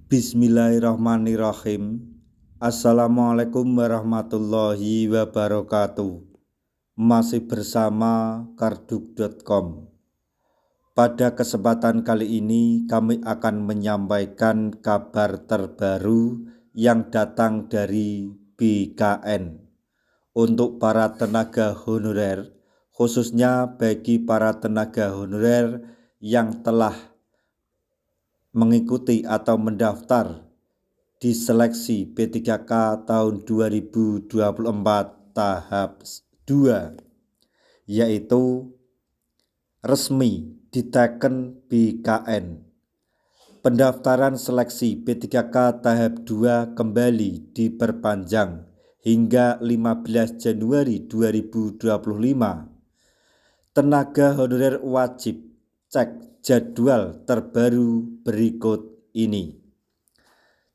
Bismillahirrahmanirrahim. Assalamualaikum warahmatullahi wabarakatuh. Masih bersama karduk.com. Pada kesempatan kali ini kami akan menyampaikan kabar terbaru yang datang dari BKN untuk para tenaga honorer, khususnya bagi para tenaga honorer yang telah mengikuti atau mendaftar di seleksi P3K tahun 2024 tahap 2, yaitu resmi diteken BKN. Pendaftaran seleksi P3K tahap 2 kembali diperpanjang hingga 15 Januari 2025. Tenaga honorer wajib cek jadwal terbaru berikut ini.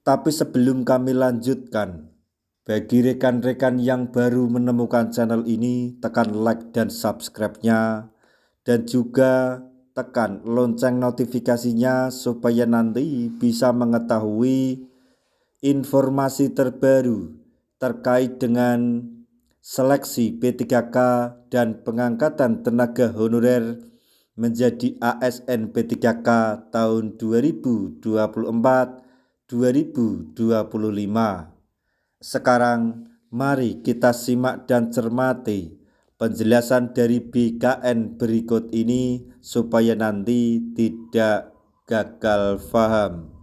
Tapi sebelum kami lanjutkan, bagi rekan-rekan yang baru menemukan channel ini, tekan like dan subscribe-nya, dan juga tekan lonceng notifikasinya supaya nanti bisa mengetahui informasi terbaru terkait dengan seleksi P3K dan pengangkatan tenaga honorer menjadi ASN P3K tahun 2024-2025. Sekarang mari kita simak dan cermati penjelasan dari BKN berikut ini supaya nanti tidak gagal paham.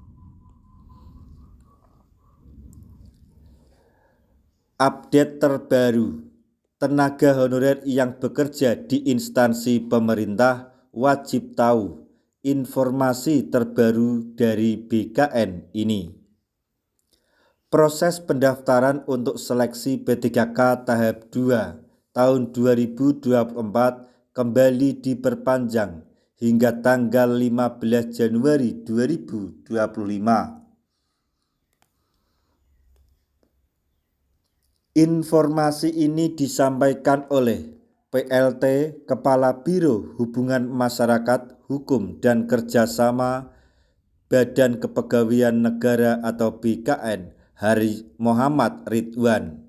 Update terbaru. Tenaga honorer yang bekerja di instansi pemerintah wajib tahu informasi terbaru dari BKN ini. Proses pendaftaran untuk seleksi P3K tahap 2 tahun 2024 kembali diperpanjang hingga tanggal 15 Januari 2025. Informasi ini disampaikan oleh PLT Kepala Biro Hubungan Masyarakat, Hukum dan Kerjasama Badan Kepegawaian Negara atau BKN, Hari Muhammad Ridwan.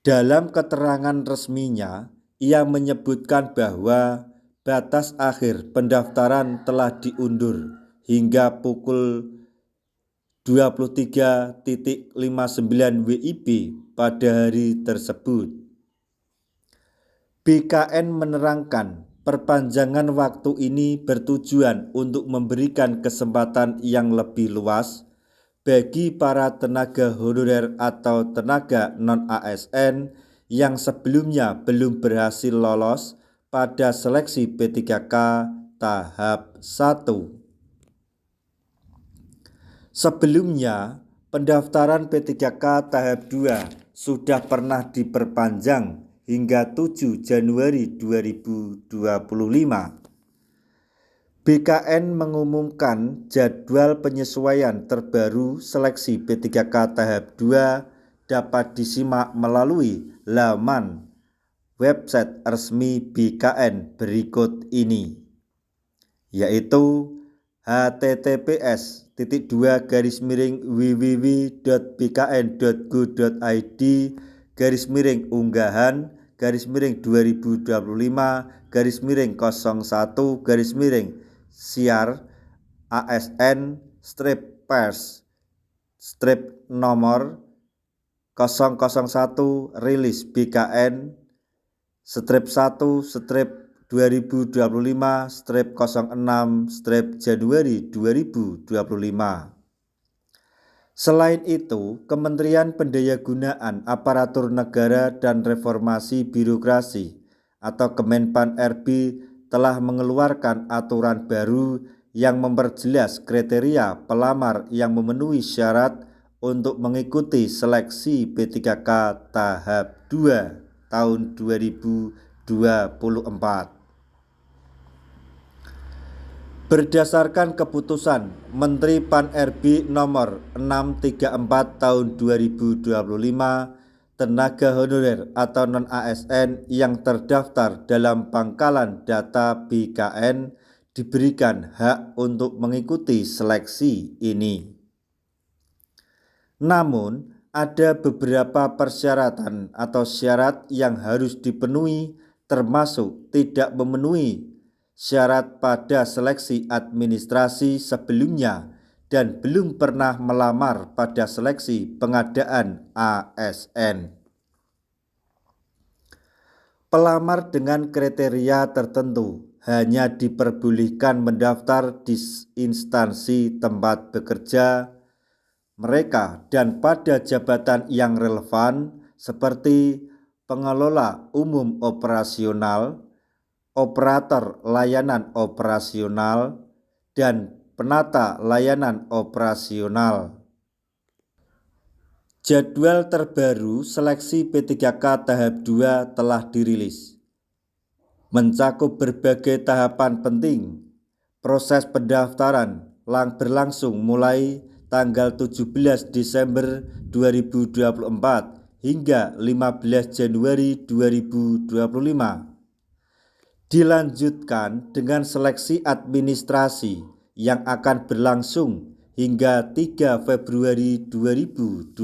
Dalam keterangan resminya, ia menyebutkan bahwa batas akhir pendaftaran telah diundur hingga pukul 23.59 WIB pada hari tersebut. BKN menerangkan perpanjangan waktu ini bertujuan untuk memberikan kesempatan yang lebih luas bagi para tenaga honorer atau tenaga non-ASN yang sebelumnya belum berhasil lolos pada seleksi P3K tahap 1. Sebelumnya, pendaftaran P3K tahap 2 sudah pernah diperpanjang hingga 7 Januari 2025. BKN mengumumkan jadwal penyesuaian terbaru seleksi P3K tahap 2 dapat disimak melalui laman website resmi BKN berikut ini, yaitu https://www.bkn.go.id/unggahan-01-siar ASN-pers-nomor 001 rilis BKN /1/2025/06/Januari 2025. Selain itu, Kementerian Pendayagunaan Aparatur Negara dan Reformasi Birokrasi atau Kemenpan RB telah mengeluarkan aturan baru yang memperjelas kriteria pelamar yang memenuhi syarat untuk mengikuti seleksi P3K tahap 2 tahun 2024. Berdasarkan keputusan Menteri Pan-RB nomor 634 tahun 2025, tenaga honorer atau non-ASN yang terdaftar dalam pangkalan data BKN diberikan hak untuk mengikuti seleksi ini. Namun, ada beberapa persyaratan atau syarat yang harus dipenuhi, termasuk tidak memenuhi syarat pada seleksi administrasi sebelumnya dan belum pernah melamar pada seleksi pengadaan ASN. Pelamar dengan kriteria tertentu hanya diperbolehkan mendaftar di instansi tempat bekerja mereka dan pada jabatan yang relevan seperti pengelola umum operasional, operator layanan operasional, dan penata layanan operasional. Jadwal terbaru seleksi P3K tahap 2 telah dirilis. Mencakup berbagai tahapan penting. Proses pendaftaran berlangsung mulai tanggal 17 Desember 2024 hingga 15 Januari 2025. Dilanjutkan dengan seleksi administrasi yang akan berlangsung hingga 3 Februari 2025.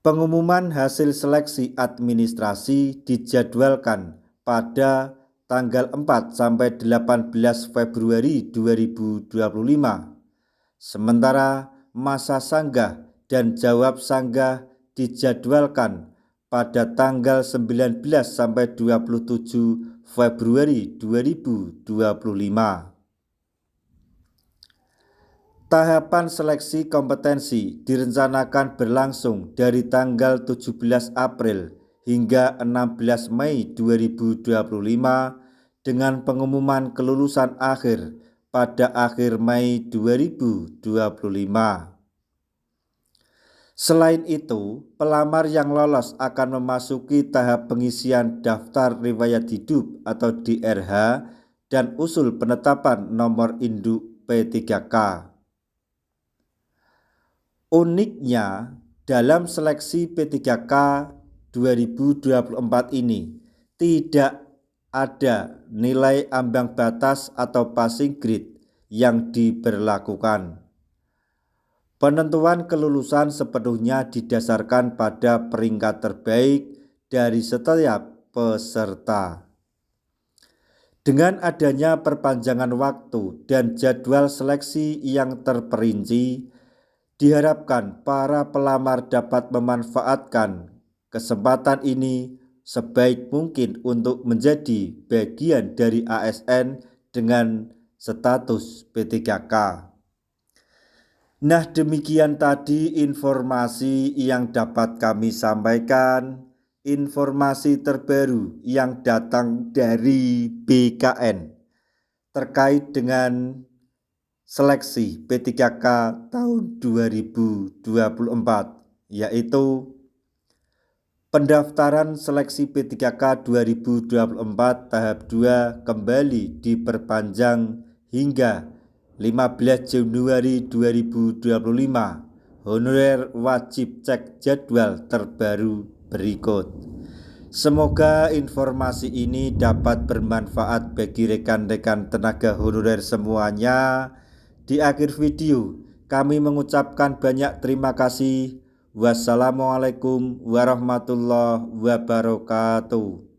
Pengumuman hasil seleksi administrasi dijadwalkan pada tanggal 4 sampai 18 Februari 2025. Sementara masa sanggah dan jawab sanggah dijadwalkan pada tanggal 19 sampai 27 Februari 2025. Tahapan seleksi kompetensi direncanakan berlangsung dari tanggal 17 April hingga 16 Mei 2025 dengan pengumuman kelulusan akhir pada akhir Mei 2025. Selain itu, pelamar yang lolos akan memasuki tahap pengisian daftar riwayat hidup atau DRH dan usul penetapan nomor induk P3K. Uniknya, dalam seleksi P3K 2024 ini tidak ada nilai ambang batas atau passing grade yang diberlakukan. Penentuan kelulusan sepenuhnya didasarkan pada peringkat terbaik dari setiap peserta. Dengan adanya perpanjangan waktu dan jadwal seleksi yang terperinci, diharapkan para pelamar dapat memanfaatkan kesempatan ini sebaik mungkin untuk menjadi bagian dari ASN dengan status P3K. Nah, demikian tadi informasi yang dapat kami sampaikan, informasi terbaru yang datang dari BKN terkait dengan seleksi P3K tahun 2024, yaitu pendaftaran seleksi P3K 2024 tahap 2 kembali diperpanjang hingga 15 Januari 2025. Honorer wajib cek jadwal terbaru berikut. Semoga informasi ini dapat bermanfaat bagi rekan-rekan tenaga honorer semuanya. Di akhir video, kami mengucapkan banyak terima kasih. Wassalamualaikum warahmatullahi wabarakatuh.